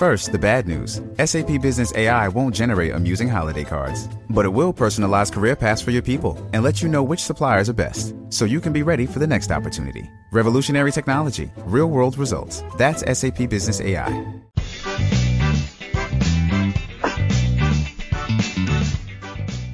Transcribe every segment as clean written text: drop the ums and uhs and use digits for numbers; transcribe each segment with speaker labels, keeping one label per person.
Speaker 1: First, the bad news. SAP Business AI won't generate amusing holiday cards, but it will personalize career paths for your people and let you know which suppliers are best, so you can be ready for the next opportunity. Revolutionary technology, real-world results. That's SAP Business AI.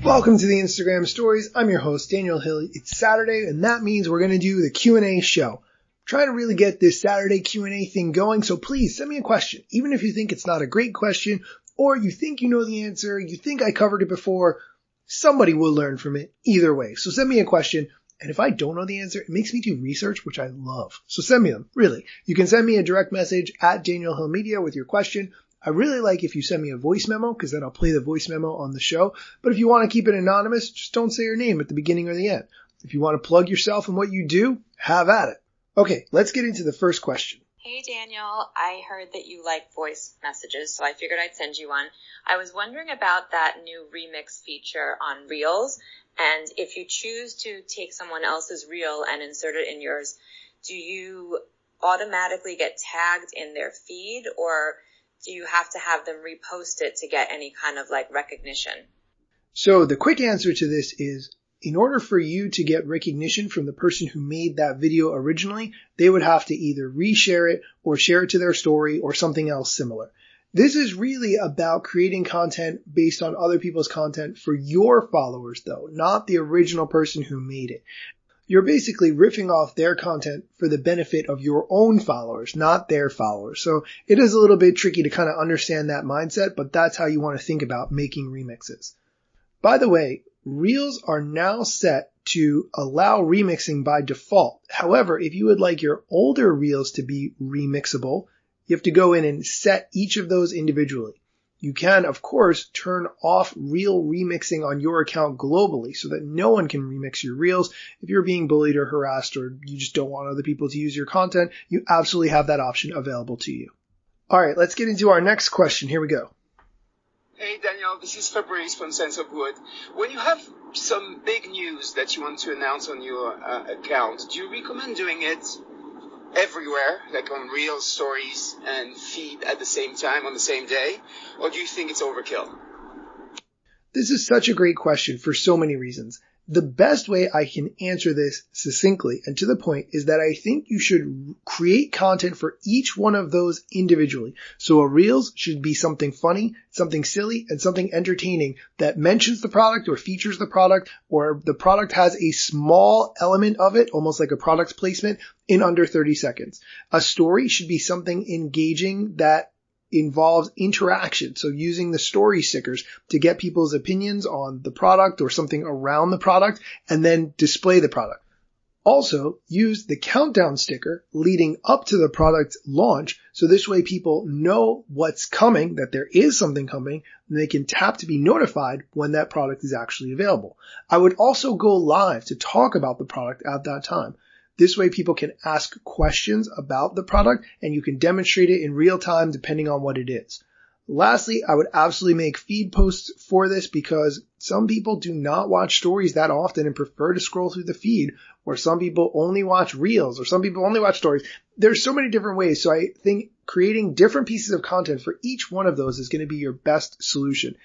Speaker 2: Welcome to the Instagram Stories. I'm your host, Daniel Hill. It's Saturday, and that means we're going to do the Q&A show. Trying to really get this Saturday Q&A thing going, so please send me a question. Even if you think it's not a great question, or you think you know the answer, you think I covered it before, somebody will learn from it either way. So send me a question, and if I don't know the answer, it makes me do research, which I love. So send me them, really. You can send me a direct message at Daniel Hill Media with your question. I really like if you send me a voice memo, because then I'll play the voice memo on the show. But if you want to keep it anonymous, just don't say your name at the beginning or the end. If you want to plug yourself and what you do, have at it. Okay, let's get into the first question.
Speaker 3: Hey Daniel, I heard that you like voice messages, so I figured I'd send you one. I was wondering about that new remix feature on Reels, and if you choose to take someone else's reel and insert it in yours, do you automatically get tagged in their feed, or do you have to have them repost it to get any kind of like recognition?
Speaker 2: So the quick answer to this is, in order for you to get recognition from the person who made that video originally, they would have to either reshare it or share it to their story or something else similar. This is really about creating content based on other people's content for your followers though, not the original person who made it. You're basically riffing off their content for the benefit of your own followers, not their followers. So it is a little bit tricky to kind of understand that mindset, but that's how you want to think about making remixes. By the way, Reels are now set to allow remixing by default. However, if you would like your older Reels to be remixable, you have to go in and set each of those individually. You can, of course, turn off Reel remixing on your account globally so that no one can remix your Reels. If you're being bullied or harassed or you just don't want other people to use your content, you absolutely have that option available to you. All right, let's get into our next question. Here we go.
Speaker 4: Hey Daniel, this is Fabrice from Sense of Wood. When you have some big news that you want to announce on your account, do you recommend doing it everywhere, like on Reels, Stories, and Feed at the same time on the same day? Or do you think it's overkill?
Speaker 2: This is such a great question for so many reasons. The best way I can answer this succinctly and to the point is that I think you should create content for each one of those individually. So a Reels should be something funny, something silly, and something entertaining that mentions the product or features the product, or the product has a small element of it, almost like a product placement, in under 30 seconds. A story should be something engaging that involves interaction. So using the story stickers to get people's opinions on the product or something around the product and then display the product. Also, use the countdown sticker leading up to the product's launch. So this way people know what's coming, that there is something coming, and they can tap to be notified when that product is actually available. I would also go live to talk about the product at that time. This way people can ask questions about the product and you can demonstrate it in real time depending on what it is. Lastly, I would absolutely make feed posts for this because some people do not watch stories that often and prefer to scroll through the feed, or some people only watch Reels, or some people only watch stories. There's so many different ways. So I think creating different pieces of content for each one of those is going to be your best solution.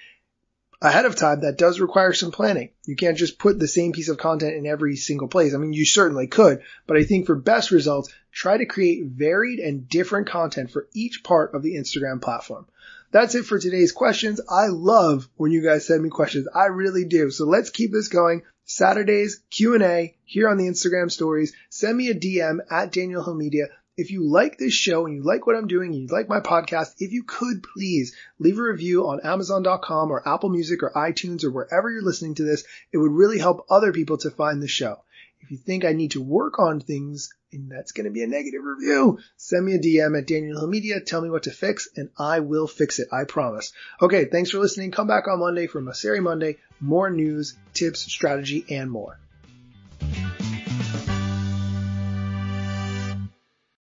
Speaker 2: Ahead of time, that does require some planning. You can't just put the same piece of content in every single place. I mean, you certainly could, but I think for best results, try to create varied and different content for each part of the Instagram platform. That's it for today's questions. I love when you guys send me questions. I really do. So let's keep this going. Saturday's Q&A here on the Instagram Stories. Send me a DM at Daniel Hill Media. If you like this show and you like what I'm doing and you like my podcast, if you could please leave a review on Amazon.com or Apple Music or iTunes or wherever you're listening to this, it would really help other people to find the show. If you think I need to work on things and that's going to be a negative review, send me a DM at Daniel Hill Media. Tell me what to fix and I will fix it. I promise. Okay, thanks for listening. Come back on Monday for Maseri Monday. More news, tips, strategy, and more.